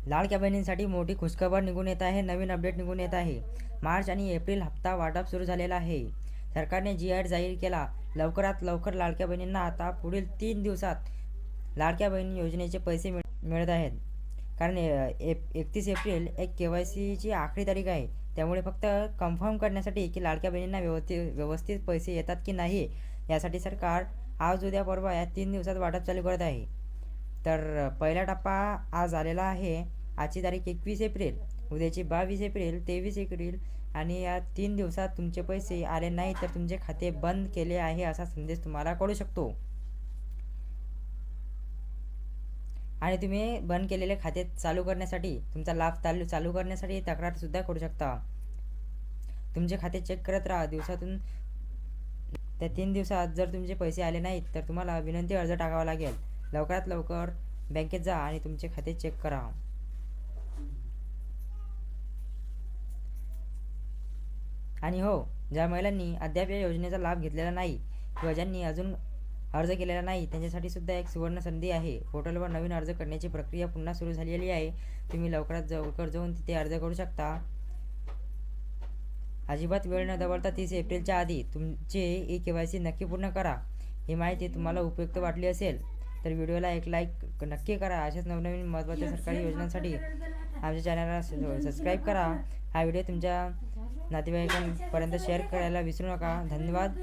लाडक्या बहिणींसाठी मोठी खुशखबर निघून येत आहे. नवीन अपडेट निघून येत आहे. मार्च आणि एप्रिल हप्ता वाटप सुरू झालेला आहे. सरकारने जी.आर जाहीर केला. लवकरात लवकर लाडक्या बहिणींना आता पुढील 3 दिवसात लाडक्या बहिणी योजनेचे पैसे मिळत आहेत. कारण 31 एप्रिल एक KYCची आखरी तारीख आहे. त्यामुळे फक्त कन्फर्म करण्यासाठी की लाडक्या बहिणींना व्यवस्थित पैसे येतात की नाही यासाठी सरकार आज उद्या परवा या 3 दिवसात वाटप चालू करत आहे. तर पहिला टप्पा आज आलेला आहे. आजची तारीख 21 एप्रिल, उद्याची 22 एप्रिल, 23 एप्रिल आणि या 3 दिवसात तुमचे पैसे आले नाही तर तुमचे खाते बंद केले आहे असा संदेश तुम्हाला कळू शकतो. आणि तुम्ही बंद केलेले खाते चालू करण्यासाठी, तुमचा लाभ चालू करण्यासाठी तक्रारसुद्धा करू शकता. तुमचे खाते चेक करत राहा. दिवसातून त्या 3 दिवसात जर तुमचे पैसे आले नाहीत तर तुम्हाला विनंती अर्ज टाकावा लागेल. लवकरात लवकर बँकेत जा आणि तुमचे खाते चेक करा. आणि हो, ज्या महिलांनी अद्याप या योजनेचा लाभ घेतलेला नाही किंवा ज्यांनी अजून अर्ज केलेला नाही त्यांच्यासाठी सुद्धा एक सुवर्ण संधी आहे. पोर्टलवर नवीन अर्ज करण्याची प्रक्रिया पुन्हा सुरू झालेली आहे. तुम्ही लवकरात लवकर जाऊन तिथे अर्ज करू शकता. अजिबात वेळ न दवडता 30 एप्रिलच्या आधी तुमचे KYC नक्की पूर्ण करा. ही माहिती तुम्हाला उपयुक्त वाटली असेल तर व्हिडिओला एक लाईक नक्की करा. अशाच नवनवीन महत्त्वाच्या सरकारी योजनांसाठी आमच्या चॅनलला सबस्क्राईब करा. हा व्हिडिओ तुमच्या नातेवाईकांपर्यंत शेअर करायला विसरू नका. धन्यवाद.